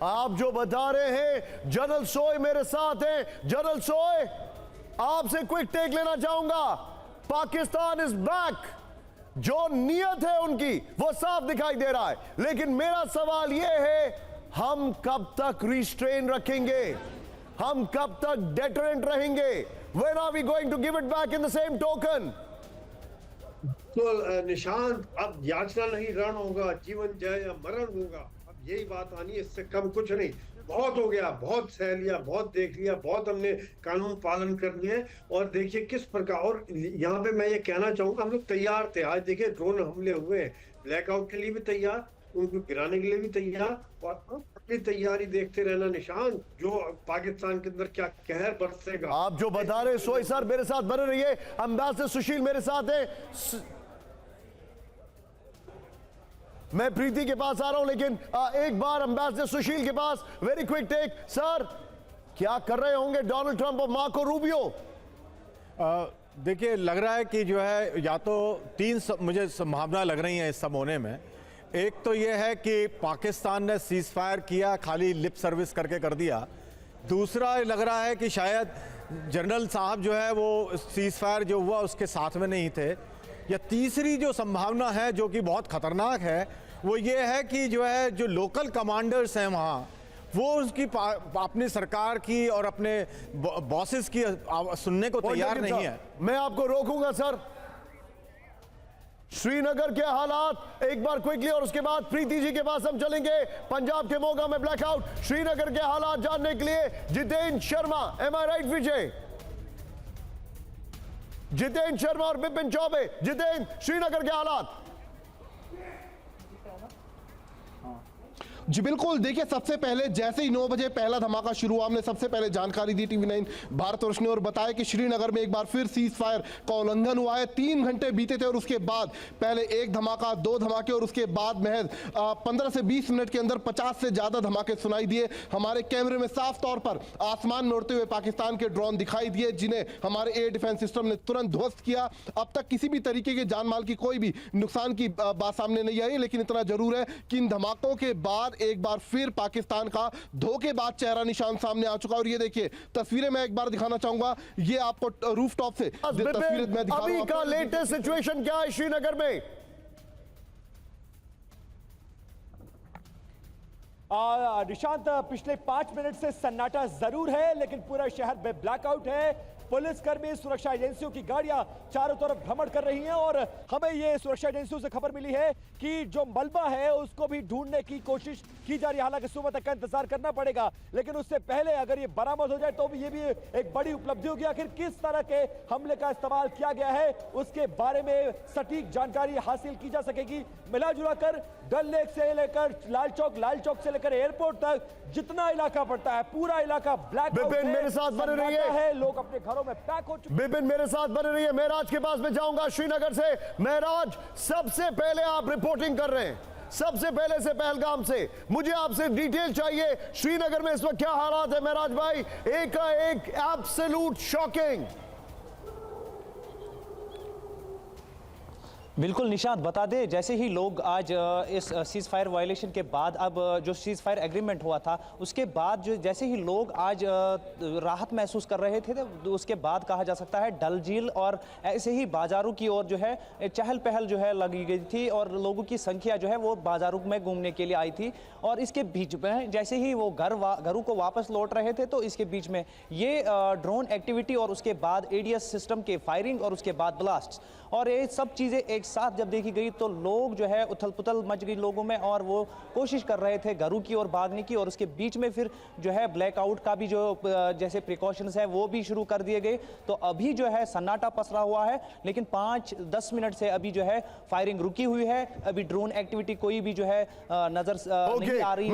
आप जो बता रहे हैं, जनरल सोय मेरे साथ हैं। जनरल सोय, आपसे क्विक टेक लेना चाहूंगा। Pakistan is back. जो नियत है उनकी वो साफ दिखाई दे रहा है, लेकिन मेरा सवाल यह है, हम कब तक रिस्ट्रेन रखेंगे? हम कब तक डेटरेंट रहेंगे? When are we going to give it back in the same token? तो निशांत, अब याचना नहीं, रण होगा, जीवन जय या मरण होगा। अब यही बात आनी है, इससे कम कुछ नहीं। बहुत हो गया, बहुत सह लिया, बहुत देख लिया, बहुत हमने कानून पालन कर लिया है। और देखिए किस प्रकार, और यहाँ पे मैं ये कहना चाहूंगा, हम लोग तैयार थे। आज देखिए ड्रोन हमले हुए, ब्लैकआउट के लिए भी तैयार, उनको गिराने के लिए भी तैयार, और अपनी तैयारी देखते रहना निशान, जो पाकिस्तान के अंदर क्या कहर बरसेगा। आप जो बता रहे सोई सर, मेरे साथ बने रहिए। एम्बेसडर सुशील मेरे साथ है। मैं प्रीति के पास आ रहा हूं, लेकिन एक बार एम्बेसडर सुशील के पास। वेरी क्विक टेक सर, क्या कर रहे होंगे डोनाल्ड ट्रंप और मार्को रूबियो? देखिए, लग रहा है कि जो है, या तो मुझे संभावना लग रही है इस सब होने में। एक तो ये है कि पाकिस्तान ने सीज फायर किया, खाली लिप सर्विस करके कर दिया। दूसरा लग रहा है कि शायद जनरल साहब जो है वो सीज फायर जो हुआ उसके साथ में नहीं थे। या तीसरी जो संभावना है, जो कि बहुत खतरनाक है, वो ये है कि जो है, जो लोकल कमांडर्स हैं वहाँ, वो उसकी अपनी सरकार की और अपने बॉसेस की सुनने को तैयार नहीं है। मैं आपको रोकूंगा सर। श्रीनगर के हालात एक बार क्विकली, और उसके बाद प्रीति जी के पास हम चलेंगे। पंजाब के मोगा में ब्लैकआउट, श्रीनगर के हालात जानने के लिए जितेंद्र शर्मा, एम आई राइट विजय? जितेंद्र शर्मा और बिपिन चौबे। जितेंद्र, श्रीनगर के हालात। जी बिल्कुल, देखिए सबसे पहले जैसे ही 9 बजे पहला धमाका शुरू हुआ, हमने सबसे पहले जानकारी दी TV9 भारतवर्ष ने और बताया कि श्रीनगर में एक बार फिर सीज फायर का उल्लंघन हुआ है। 3 घंटे बीते थे और उसके बाद पहले एक धमाका, 2 धमाके, और उसके बाद महज 15 से 20 मिनट के अंदर 50 से ज्यादा धमाके सुनाई दिए। हमारे कैमरे में साफ तौर पर आसमान में उड़ते हुए पाकिस्तान के ड्रोन दिखाई दिए, जिन्हें हमारे एयर डिफेंस सिस्टम ने तुरंत ध्वस्त किया। अब तक किसी भी तरीके के जान माल की कोई भी नुकसान की बात सामने नहीं आई, लेकिन इतना जरूर है कि इन धमाकों के बाद एक बार फिर पाकिस्तान का धोखेबाज चेहरा निशान सामने आ चुका। और ये देखिए तस्वीरें मैं एक बार दिखाना चाहूंगा, ये आपको रूफटॉप से तस्वीरें मैं दिखा रहा हूं। अभी का लेटेस्ट सिचुएशन क्या है श्रीनगर में? निशांत, पिछले 5 मिनट से सन्नाटा जरूर है, लेकिन पूरा शहर में ब्लैकआउट है। पुलिसकर्मी, सुरक्षा एजेंसियों की गाड़ियां चारों तरफ भ्रमण कर रही हैं, और हमें ये सुरक्षा एजेंसियों से खबर मिली है कि जो मलबा है उसको भी ढूंढने की कोशिश की जा रही है। हालांकि सुबह तक का इंतजार करना पड़ेगा, लेकिन उससे पहले अगर ये बरामद हो जाए तो ये भी एक बड़ी उपलब्धि होगी। आखिर किस तरह के हमले का इस्तेमाल किया गया है, उसके बारे में सटीक जानकारी हासिल की जा सकेगी। मिला जुला कर डल लेक से लेकर लाल चौक से लेकर एयरपोर्ट तक जितना इलाका पड़ता है, पूरा इलाका ब्लैक मेरे साथ बने रही है। लोग अपने घरों में पैक हो चुके। बिपिन मेरे साथ बने रही है। महराज के पास में जाऊंगा श्रीनगर से। महराज, सबसे पहले आप रिपोर्टिंग कर रहे हैं, सबसे पहले से पहलगाम से। मुझे आपसे डिटेल चाहिए, श्रीनगर में इस वक्त क्या हालात है महराज भाई? एक का एक एब्सोल्यूट शॉकिंग। बिल्कुल निशांत, बता दे, जैसे ही लोग आज इस सीज फायर वायलेशन के बाद, अब जो सीज फायर एग्रीमेंट हुआ था उसके बाद, जो जैसे ही लोग आज राहत महसूस कर रहे थे, तो उसके बाद कहा जा सकता है डल झील और ऐसे ही बाजारों की ओर जो है चहल पहल जो है लगी गई थी, और लोगों की संख्या जो है वो बाजारों में घूमने के लिए आई थी। और इसके बीच में जैसे ही वो घरों को वापस लौट रहे थे, तो इसके बीच में ये ड्रोन एक्टिविटी और उसके बाद ADS सिस्टम के फायरिंग और उसके बाद ब्लास्ट, और ये सब चीज़ें एक साथ जब देखी गई तो लोग जो है उथल पुथल मच गई लोगों में, और वो कोशिश कर रहे थे घरों की ओर भागने की। और उसके बीच में फिर जो है ब्लैकआउट का भी जो जैसे प्रिकॉशंस है वो भी शुरू कर दिए गए। तो अभी जो है सन्नाटा पसरा हुआ है, लेकिन 5-10 मिनट से अभी जो है फायरिंग रुकी हुई है। अभी ड्रोन एक्टिविटी कोई भी जो है नजर नहीं आ रही है।